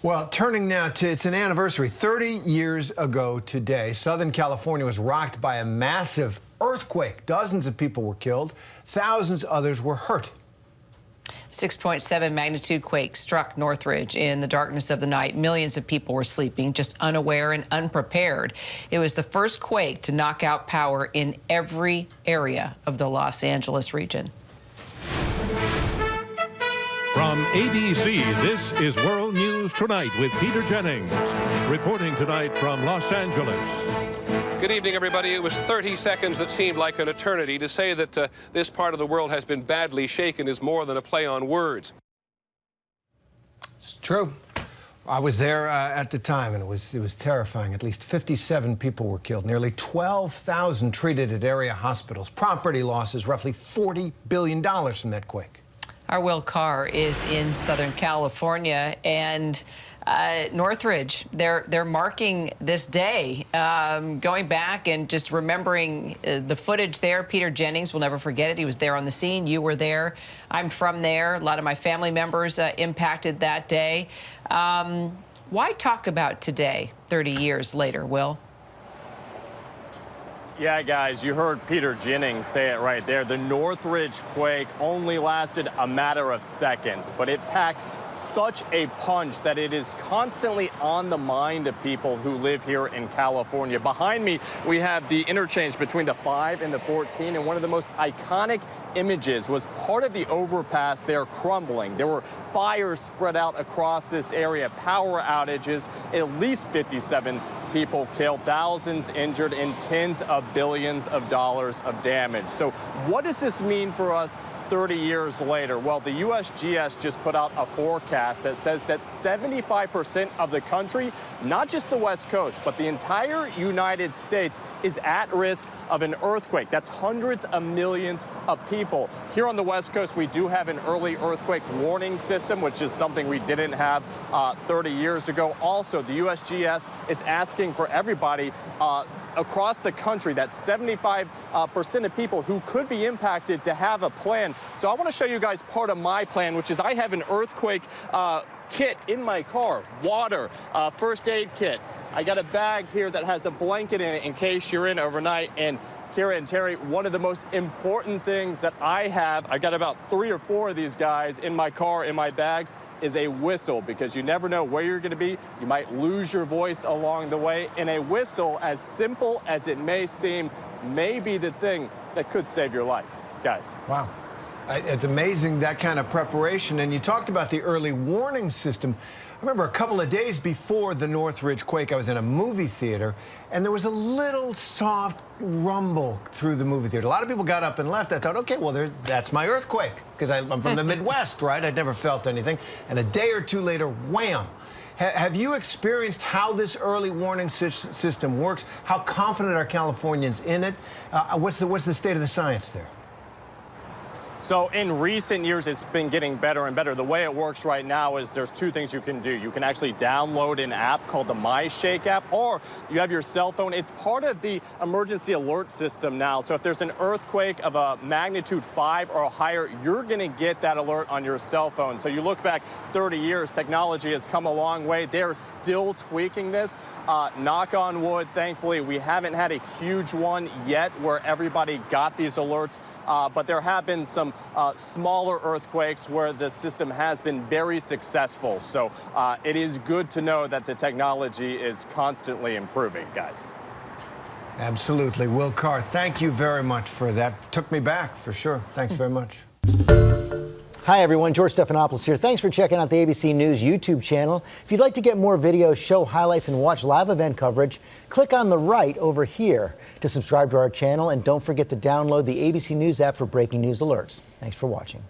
Well, turning now to, it's an anniversary. 30 years ago today, Southern California was rocked by a massive earthquake. Dozens of people were killed. Thousands others were hurt. 6.7 magnitude quake struck Northridge in the darkness of the night. Millions of people were sleeping, just unaware and unprepared. It was the first quake to knock out power in every area of the Los Angeles region. From ABC, this is World News Tonight with Peter Jennings, reporting tonight from Los Angeles. Good evening, everybody. It was 30 seconds that seemed like an eternity. To say that this part of the world has been badly shaken is more than a play on words. It's true. I was there at the time, and it was terrifying. At least 57 people were killed. Nearly 12,000 treated at area hospitals. Property losses, roughly $40 billion from that quake. Our Will Carr is in Southern California, and Northridge, they're marking this day, going back and just remembering the footage there. Peter Jennings will never forget it. He was there on the scene. You were there. I'm from there. A lot of my family members impacted that day. Why talk about today, 30 years later, Will? Yeah, guys, you heard Peter Jennings say it right there. The Northridge quake only lasted a matter of seconds, but it packed such a punch that it is constantly on the mind of people who live here in California. Behind me, we have the interchange between the 5 and the 14, and one of the most iconic images was part of the overpass there crumbling. There were fires spread out across this area, power outages, at least 57 people killed, thousands injured, and tens of billions of dollars of damage. So what does this mean for us 30 years later? Well, the USGS just put out a forecast that says that 75% of the country, not just the West Coast, but the entire United States, is at risk of an earthquake. That's hundreds of millions of people. Here on the West Coast, we do have an early earthquake warning system, which is something we didn't have 30 years ago. Also, the USGS is asking for everybody across the country, that 75% of people who could be impacted, to have a plan. So I want to show you guys part of my plan, which is I have an earthquake kit in my car, water, first aid kit. I got a bag here that has a blanket in it in case you're in overnight. And Kira and Terry, one of the most important things that I got about 3 or 4 of these guys in my car, in my bags, is a whistle, because you never know where you're going to be. You might lose your voice along the way, and a whistle, as simple as it may seem, may be the thing that could save your life. Guys. Wow. It's amazing, that kind of preparation. And you talked about the early warning system. I remember a couple of days before the Northridge quake, I was in a movie theater, and there was a little soft rumble through the movie theater. A lot of people got up and left. I thought, okay, well, that's my earthquake, because I'm from the Midwest, right? I'd never felt anything. And a day or two later, wham. Have you experienced how this early warning system works? How confident are Californians in it? What's the state of the science there? So in recent years, it's been getting better and better. The way it works right now is there's 2 things you can do. You can actually download an app called the MyShake app, or you have your cell phone. It's part of the emergency alert system now. So if there's an earthquake of a magnitude 5 or higher, you're going to get that alert on your cell phone. So you look back 30 years, technology has come a long way. They're still tweaking this. Knock on wood, thankfully, we haven't had a huge one yet where everybody got these alerts, but there have been some smaller earthquakes where the system has been very successful. So it is good to know that the technology is constantly improving, guys. Absolutely. Will Carr, thank you very much for that. Took me back, for sure. Thanks very much. Hi, everyone. George Stephanopoulos here. Thanks for checking out the ABC News YouTube channel. If you'd like to get more videos, show highlights, and watch live event coverage, click on the right over here to subscribe to our channel. And don't forget to download the ABC News app for breaking news alerts. Thanks for watching.